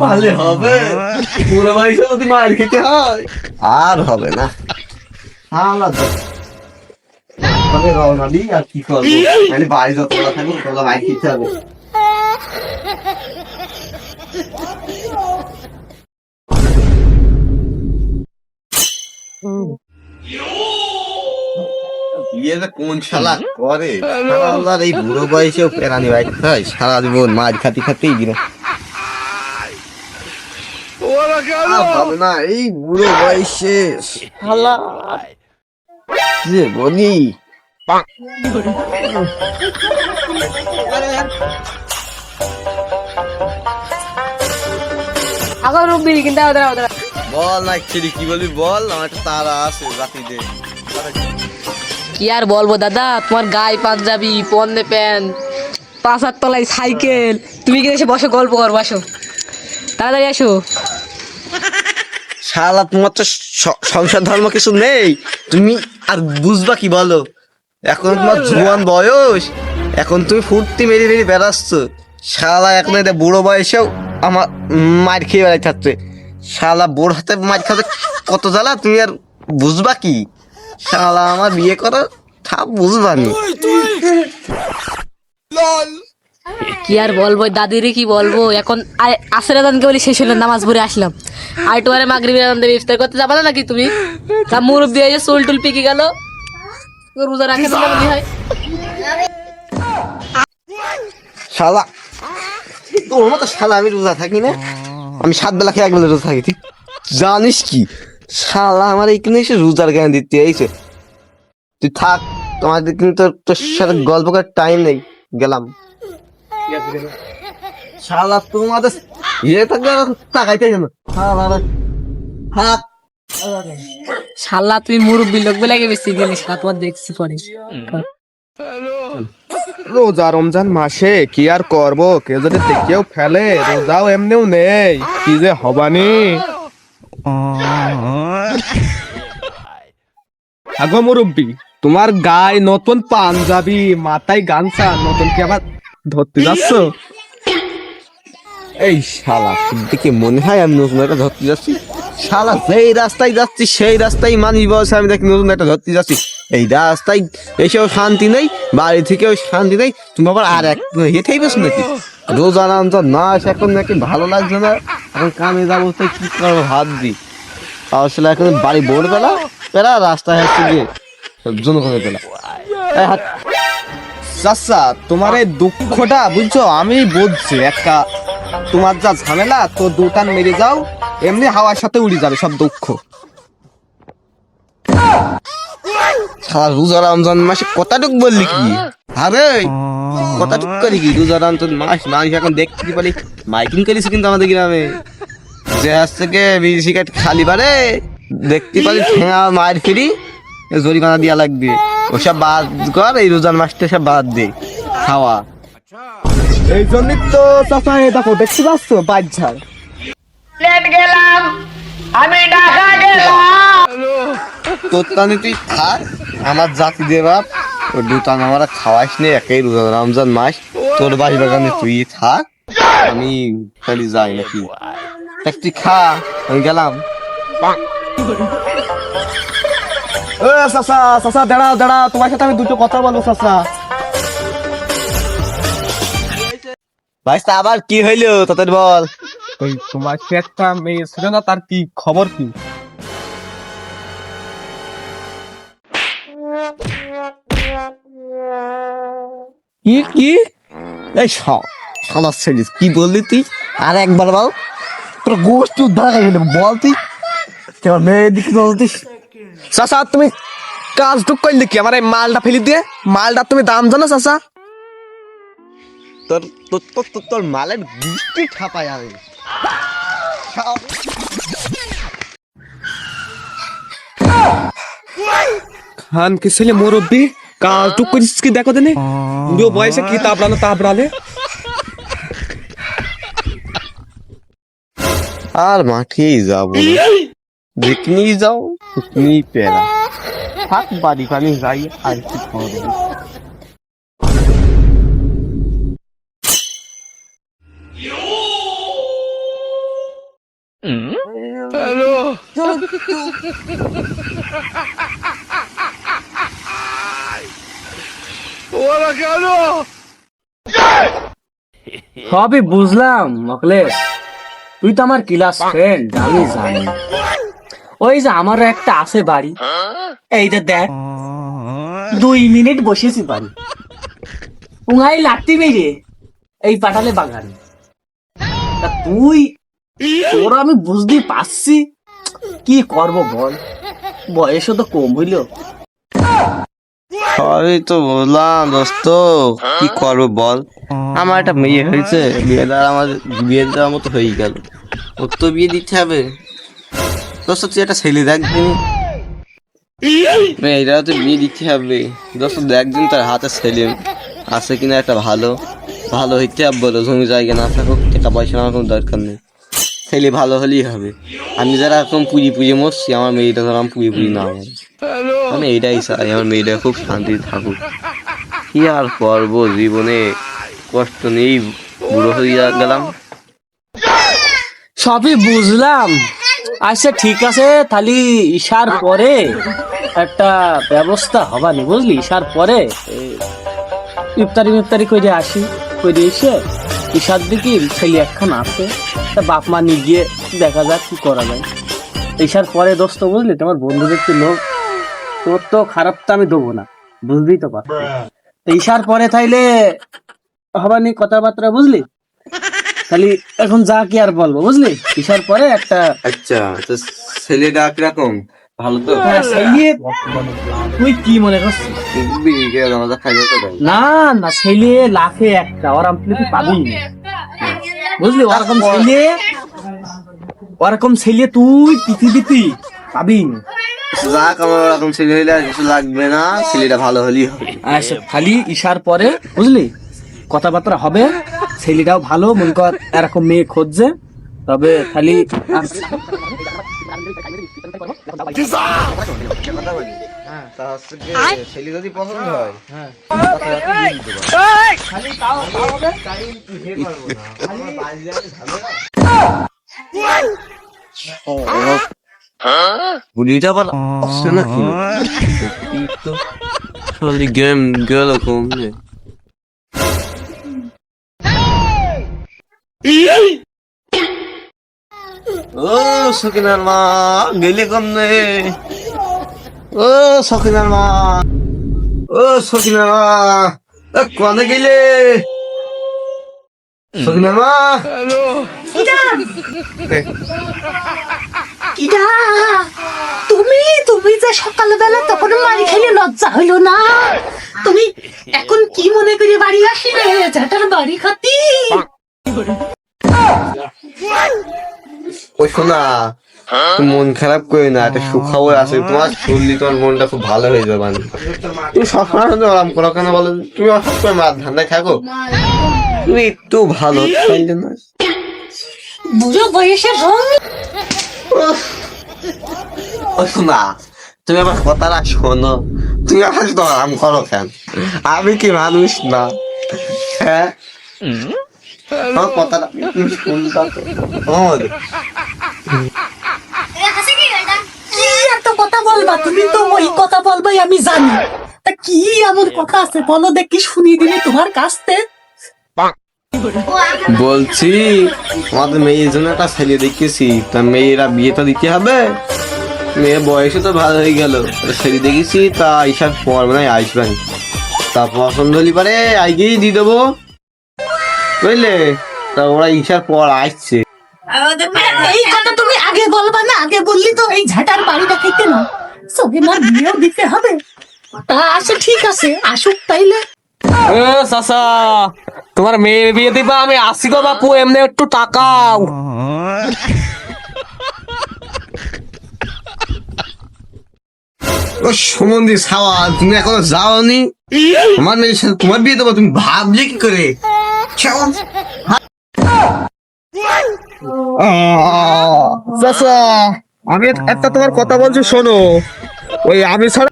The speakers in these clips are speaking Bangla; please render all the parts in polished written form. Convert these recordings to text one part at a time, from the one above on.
ভালো হবে, পুরো বয়সে যদি মার খেতে হয় আর হবে না। রওনা দিই আর কি করবো, মানে বাড়ি যতগুলো থাকবো ততগুলো মার খেতে হবে। বিয়ে যে কোন শালা করে, শালার এই বুড়ো বয়সেও পেরানি বাইক খায়, সারা জীবন মাছ খাতি খাতেই দিন হবে না এই বুড়ো বয়সে শালা যে বলি। বল না কি বলবি বল, আমার একটা তারা আছে রাতিতে। কি আর বলবো দাদা, তোমার গায়ে পাঞ্জাবি, পরনে প্যান্ট, পাঁচার তলায় সাইকেল, তুমি কি এসে বসে গল্প করবো? আসো তাড়াতাড়ি আসো। শালা তোমার তো সংসার ধর্ম কিছু নেই, তুমি আর বুঝবা কি বলো? এখন তোমার জোয়ান বয়স, এখন তুমি ফুর্তি মেরে মেরে বেড়াচ্ছ। শালা এখন এটা বুড়ো বয়সেও আমার মার খেয়ে বেড়াই থাকছে। শালা বুড়ো হাতে মার খাতে কত জ্বালা, তুমি আর বুঝবা কি? শালা আমার বিয়ে করা তা বুঝবা নি। কি আর বলবো দাদিরে, কি বলবো? এখন আসরে দানকে বলি শেষ হলো, নামাজ পড়ে আসলাম, আর টুয়ারে মাগরিবের আজান দেবে, ইফতার করতে যাবা না নাকি তুমি? তা মুরব্বি হয়ে চুল টুল পেকে গেল, রোজা রাখে তো মনে হয়। শালা তোর মতো শালা আমি রোজা থাকি না, আমি 7 বেলা খেয়ে 1 বেলা রোজা থাকি। তুই জানিস কি শালা আমার এইখানে এসে রোজার জ্ঞান দিতে এইছে। তুই থাক, তোমাদের কিন্তু তোর সাথে গল্প করার টাইম নেই, গেলাম। শালা তোমাদের ইয়ে থাকবে তাকাইতে কেন? থাক শালা তুমি মুরব্বি লোক বলে বেশি গেলিস না, তোমার দেখছি পরে। রোজা রমজান মাসে কি আর করবো, কেউ যদি দেখেও ফেলে, রোজাও এমনিও নেই, কি যে হবানি। আগো মুরব্বি, তোমার গায়ে নতুন পাঞ্জাবি, মাথায় গামছা নতুন, কি আবার ধরতে যাচ্ছ? এই শালা দেখে মনে হয় আমি নতুন একটা ধরতে যাচ্ছি। শালা যেই রাস্তায় যাচ্ছি সেই রাস্তায় মানুষ বলছে আমি দেখি নতুন একটা ধরতে যাচ্ছি। এই রাস্তায় এসেও শান্তি নেই, বাড়ি থেকেও শান্তি নেই, তুমি আবার আর এক হেঁটেই বসো নাকি? রোজা রমজান মাস এখন নাকি ভালো লাগছে না, এখন কামে যাবো, তাই কি করবো হাত দি। আসলে এখন বাড়ি বোর পেলা পেলা রাস্তায় হচ্ছে গিয়ে জনগণের পেলা। চাচা, তোমার এই দুঃখটা বুঝছো, আমি বুঝছি। একটা তোমার যা ঝামেলা, তো দুটান মেরে যাও, এমনি হাওয়ার সাথে উড়ে যাবে সব দুঃখ। সারা রোজা রমজান মাসে কতটুক বললি কি? আরে কতটুক করি কি রোজা রমজান মাস, মানুষ এখন দেখতে পারি মাইকিং করেছে কিন্তু আমাদের গ্রামে, যে হাত থেকে বিড়ি সিগারেট খালি পারে দেখতে পারি ঠেঙা মায়ের ফিরি জরিমানা দেওয়া লাগবে। ওসব বাদ কর, এই রোজার মাসটা সব বাদ দে খাওয়া। এই জন্যই তো চাচা এই দেখো, দেখতে পাচ্ছ বাচ্চার গেলাম আমি, ঢাকা গেলাম। তোর টানে তুই থাক, আমার জাতি দে বাপ, ওই দুটান আমার খাওয়াইস নে, একাই রোজা রমজান মাস, তোর বাড়ি বাগানে তুই থাক, আমি খালি যাই নাকি। দেখ তুই খা, আমি গেলাম। চাচা, চাচা দাঁড়াও দাঁড়াও, তোমার সাথে আমি দুটো কথা বলবো চাচা। ভাই আবার কি হইলো তাদের বল। ওই তোমার সে একটা মেয়ে ছিল না, তার কি খবর কি? কি কি এই শালা ছেড়িস, কি বললি তুই? আর একবার বল, তোর গোষ্ঠ উদ্ধার বল। তুই তোমার মেয়ের দিকে বলতিস? চাচা তুমি কাজ টুক করলে কি, আমার এই মালটা ফেলি দিয়ে, মালটা তুমি দাম জানো চাচা? তোর তোর তোর তোর তোর মালের গুষ্টি ঠাপাই আমি। খান কি ছেলে মুরব্বি, কাজ টুক করিস কি দেখো দেনে, বুড়ো বয়সে কি তাবড়ানো তাবড়ালে। আর মাঠেই যাবো না, যেখানে যাও সেখানেই পেলা। থাক বাড়ি পানি যাই, আর কি করবো। সবই বুঝলাম মকলেশ, তুই তো আমার ক্লাস ফ্রেন্ড, আমি জানি। ওই যে আমার একটা আছে বাড়ি, এইটা দেখ, 2 মিনিট বসেছি বাড়ি, উঙাই লাত্তি মেরে এই পাঠালে বাগান। তা তুই, তোর আমি বুঝতে পারছি, কি করব বল, বয়সও তো কম হইল। সবই তো বললাম দোস্ত, কি করবো বল। আমার একটা মেয়ে হয়েছে, বিয়ে দেওয়ার মতো হয়ে গেল, ওর তো বিয়ে দিতে হবে। দোস্ত তুই একটা ছেলে দেখবি, মেয়েটাও তো বিয়ে দিতে হবে। দোস্ত একদিন তার হাতে ছেলে আছে কিনা একটা ভালো ভালো হইতে হবে, বলো জমি জায়গা না থাকুক, টাকা পয়সা আমার কোনো দরকার নেই, ছেলে ভালো হলেই হবে। আমি যারা এখন পুজি পুজি মরছি, আমার মেয়েটা ধর আমি পুজি পুজি না মরে। আমি এইটাই চাই, আমার মেয়েটা খুব শান্তি থাকুক। কি আর করবো, জীবনে কষ্ট নেই, বুড়ো হয়ে গেলাম। সবই বুঝলাম, আচ্ছা ঠিক আছে, তাহলে ঈশার পরে একটা ব্যবস্থা হবানি, বুঝলি? ঈশার পরে ইফতারি করে আসি, করে এসে ঈশার দিকে ছেলে একখান আছে, তা বাপ মা নিয়ে গিয়ে দেখা যাক কি করা যায়। ঈশার পরে দোস্ত, বুঝলি, তোমার বন্ধুদের তো লোক, তোর তো খারাপটা আমি দেবো না, বুঝলি তো পারছি। ঈশার পরে তাইলে হবানি কথাবার্তা, বুঝলি? খালি এখন যা কি আর বলবো, বুঝলি? ঈশার পরে একটা, আচ্ছা তো ছেলেটা কিরকম, ভালো তো? হ্যাঁ, ছেলে, তুই কি মনে করছিস? না না, ছেলে লাখে একটা, ওরকম তুই পাবি না, বুঝলি? ওরকম ছেলে তুই পৃথিবীতে পাবি না। যাক, আমার ওরকম ছেলে হইলে আর কিছু লাগবে না, ছেলেটা ভালো হলেই হবে। আচ্ছা, খালি ঈশার পরে, বুঝলি, কথাবার্তা হবে, ছেলেটাও ভালো, মনে কর এরকম মেয়ে খুঁজছে, তবে খালি ছেলে যদি পছন্দ হয়, বুড়িটা আবার আসছে নাকি? গেম গেল কমলে। ও সকিনার মা, গেলে কমনে? ও সকিনার মা, ও সকিনার মা, কনে গেলে? সকিনার মা, কিডা তুমি? তুমি যে সকালবেলা তখন মারি খাইলে লজ্জা হইলো না? তুমি এখন কি মনে করে বাড়ি আসিলে? ঝাটার বাড়ি খাতি? ওই শোনা, তুমি মন খারাপ করে না, একটা সুখবর আছে, তোমার শুনলি তোমার মনটা খুব ভালো হয়ে যাবে। তুমি সবসময় আরাম করো কেন বলো? তুমি সবসময় মাছ ধান্দায় থাকো, তুমি একটু ভালো চাইলে না? বুড়ো বয়সের রং। ওই শোনা, তুমি আবার কথাটা শোনো, তুমি আবার তো আরাম করো কেন? আমি কি মানুষ না? হ্যাঁ, আমার কথাটা তুমি শুনতা তো? কি এত কথা বলবা? তুমি তো ওই কথা বলবাই আমি জানি। তা কি এমন কথা আছে বলো দেখি, শুনি দিবি তোমার কাছ থেকে। বলছি, আমাদের মেয়ের জন্য একটা ছেলে দেখেছি, তা মেয়েরা বিয়ে তো দিতে হবে, মেয়ে বয়সে তো ভালো হয়ে গেল, ছেলে দেখেছি, তা ঈশার পর মানে আসবেন, তা পছন্দ হলি পারে আইগেই দিয়ে দেবো, বুঝলে? তা ওরা ঈশার পর আসছে। এই কথা তুমি আগে বলবা না? আগে বললি তো এই ঝাটার বাড়িটা খেতে না, সবিনার বিয়েও দিতে হবে। তা আচ্ছা ঠিক আছে, আসুক তাইলে। চাচা, তোমার মেয়ে বিয়ে দিবা, আমি আসি গো বাপু, এমনি একটু তাকাও। ও সুমন্দি ছাওয়া, তুমি এখনো যাওনি? আমার মেয়ের সাথে তোমার বিয়ে দেবো, তুমি ভাবলে কি করে? চাচা, আমি একটা তোমার কথা বলছি, শোনো। ওই আমি ছাড়া,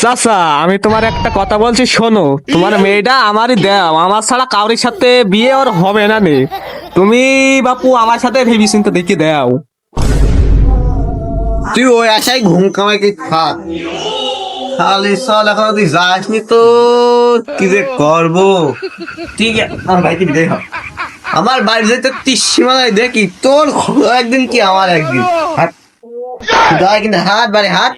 চাচা, আমি তোমার একটা কথা বলছি, শোনো। তোমার মেয়েটা আমারই দাও, আমার ছাড়া কারোর সাথে বিয়ে ওর হবে না নে। তুমি বাপু আমার সাথে ভেবি চিন্তা দেখে দাও। তুই ওই আশায় ঘুম কামাই কি থাক, খালি চল, এখন তুই যাসনি তো কি যে করবো। ঠিক আছে, আমার ভাইকে বিদায় হ। আমার বাড়ি যেতে 30 সীমানায় দেখি, তোর একদিন কি আমার একদিন। হাট দাঁড়া, কিন্তু হাট বাড়ি হাট।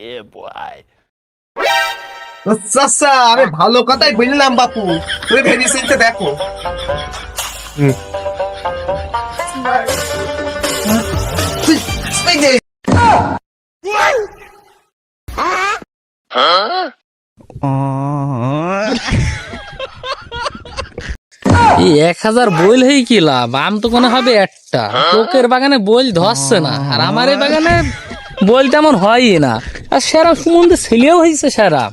চাচা আমি ভালো কথাই বললাম বাপু, তুমি ভেবি চিন্তা দেখো। এই 1000 বইল হয়ে কি লাভ? আম তো কোনো হবে একটা, লোকের বাগানে বইল ধরছে না, আর আমার এই বাগানে বইল তেমন হয়ই না। আর সেরা সম্বন্ধে ছেলেও হয়েছে সেরা,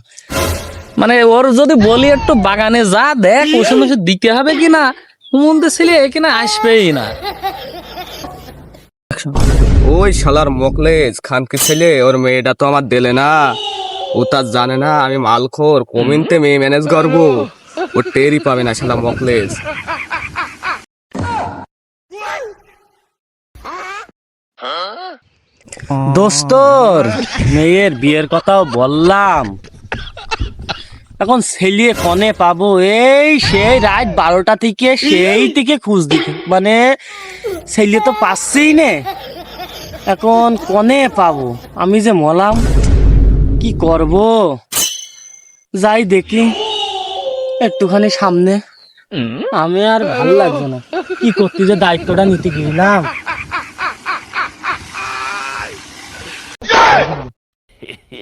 মানে ওর যদি বলি একটু বাগানে যা দেখ ওষুধ ওষুধ দিতে হবে কিনা, সম্বন্ধে ছেলে কিনা আসবেই না। ওই শালার মকলেজ খানকে ছেলে, ওর মেয়েটা তো আমার দিলে না। ও তার জানে না আমি মালখোর, কমিনতে মেয়ে ম্যানেজ করবো। ও টেরই পাবে না শালা মকলেজ। দোস্তর মেয়ের বিয়ের কথাও বললাম, এখন ছেলে কনে পাবো? এই সেই রাত 12টা থেকে সেই থেকে খুঁজ দিকে, মানে ছেলে তো পাচ্ছেই না। এখন কনে পাবো? আমি যে মলাম, কি করব? যাই দেখি একটুখানি সামনে। আমি আর ভালো লাগছে না, কি করতে যে দায়িত্বটা নিতে গেলাম।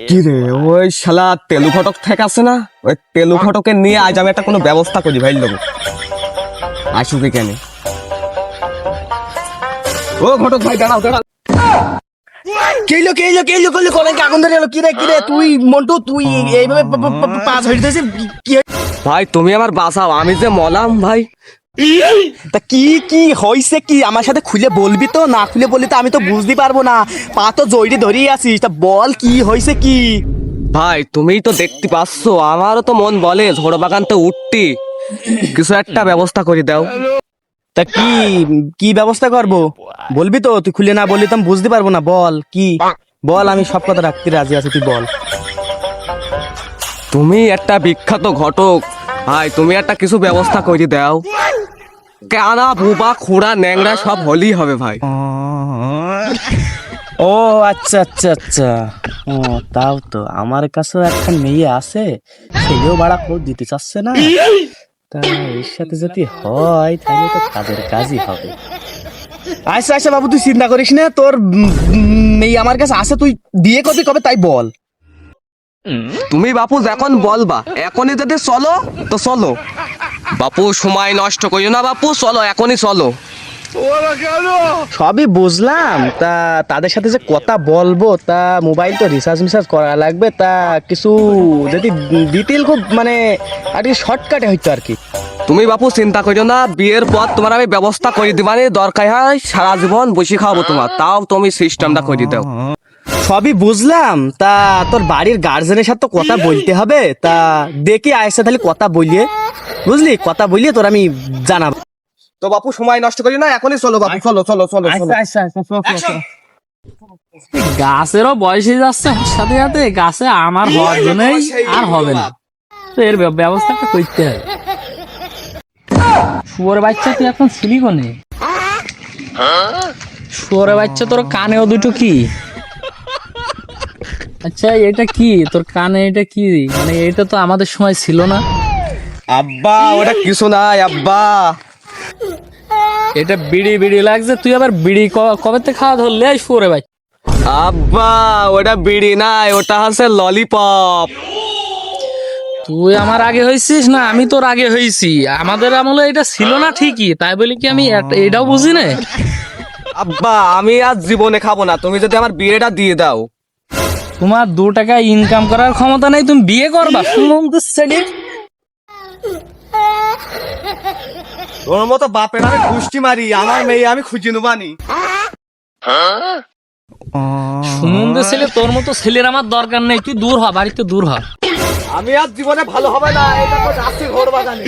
কি রে, ওই শালা তেলু ঘটক ঠেক আছে না, ওই তেলু ঘটকে নিয়ে আজ আমি একটা কোনো ব্যবস্থা করি ভাই লোক। আসুকে কেন? ও ঘটক ভাই দাঁড়াও দাঁড়াও। কেইলো কেইলো কেইলো করলে কলেন আগুন ধরে এলো। কিরে কিরে তুই মন্টু, তুই এইভাবে পাস হইতেছিস কি? ভাই তুমি আমার বাঁচাও, আমি যে মলাম ভাই। তা কি কি হইছে কি আমার সাথে খুলে বলবি তো? না খুলে বললি তো আমি তো বুঝতে পারবো না। পা তো জড়িয়ে ধরিয়ে আছিস, তা বল কি হইছে কি? ভাই তুমিই তো দেখতে পাচ্ছ, আমারও তো মন বলে ঝোড় বাগান তো উঠতি, কিছু একটা ব্যবস্থা করে দাও। তা কি কি ব্যবস্থা করব বলবি তো? তুই খুলে না বললি তো আমি বুঝতে পারবো না। বল কি, বল, আমি সব কথা রাখতে রাজি আছি, তুই বল। তুমি একটা বিখ্যাত ঘটক ভাই, তুমি একটা কিছু ব্যবস্থা করে দাও। কানা বুবা খুড়া ন্যাংরা সব হলেই হবে ভাই। ও আচ্ছা আচ্ছা আচ্ছা, ও তাও তো আমার কাছেও একটা মেয়ে আছে, সেও ভাড়া খোঁজ দিতে চাচ্ছে না। তা এর সাথে যদি হয় তাহলে তো কাজের কাজই হবে। আচ্ছা আচ্ছা বাবু, তুই চিন্তা করিস না, তোর মেয়ে আমার কাছে আছে, তুই বিয়ে করবি কবে তাই বল। তুমি বাপু যখন বলবা, এখনই যদি চলো তো চলো বাপু, সময় নষ্ট করিও না বাপু, চলো এখনই চলো। সবই বুঝলাম, তা তাদের সাথে যে কথা বলবো, তা মোবাইল তো রিচার্জ করা লাগবে, তা কিছু যদি ডিটেল খুব মানে আর কি শর্টকাটে হইতো আর কি। তুমি বাপু চিন্তা করিও না, বিয়ের পর তোমার আমি ব্যবস্থা করে দিবানি, দরকার হয় সারা জীবন বসে খাওয়াবো তোমার, তাও তুমি সিস্টেমটা করে দাও। সবই বুঝলাম, তা তোর বাড়ির গার্জেনের সাথে তো কথা বলতে হবে, তা দেখি আয়সা তাহলে কথা বলিয়ে, বুঝলি, কথা বলিয়ে তোর আমি জানাবো। তো বাপু সময় নষ্ট করি না, এখনই চলো বাপু, চলো চলো চলো চলো। গাছেরও বয়স হয়ে যাচ্ছে ওর সাথে সাথে, গাছে আমার হওয়ার জন্যই আর হবে না, তো এর ব্যবস্থাটা করতে হবে। শুয়োর বাচ্চা তুই এখন ছিলি কোনে? শুয়োর বাচ্চা তোর কানেও দুটো কি? আচ্ছা এটা কি তোর কানে? এটা কি মানে? এটা তো আমাদের সময় ছিল না। আব্বা ওটা কিছু নাই আব্বা। এটা বিড়ি বিড়ি লাগছে, তুই আবার বিড়ি কবে থেকে খাওয়া ধরলে? শুয়োরে ভাই আব্বা ওটা বিড়ি নাই, ওটা হচ্ছে ললিপপ। তুই আমার আগে হয়েছিস না আমি তোর আগে হয়েছি? আমাদের আমলে এটা ছিল না ঠিকই, তাই বলি কি আমি এটাও বুঝি না? আব্বা আমি আজ জীবনে খাবো না, তুমি যদি আমার বিয়েটা দিয়ে দাও। তোমার 2 টাকা ইনকাম করার ক্ষমতা নেই, তুমি বিয়ে করবা? ছেলে তোর মতো বাপের আমি পুষ্টি মারি, আমার মেয়ে আমি খুঁজে নেবানি। সুমন্দর ছেলে, তোর মতো ছেলের আমার দরকার নেই, তুই দূর হ, বাড়িতে দূর হ। আমি আর জীবনে ভালো হবে না, এটা তো যাচ্ছি ঘোর বাগানে।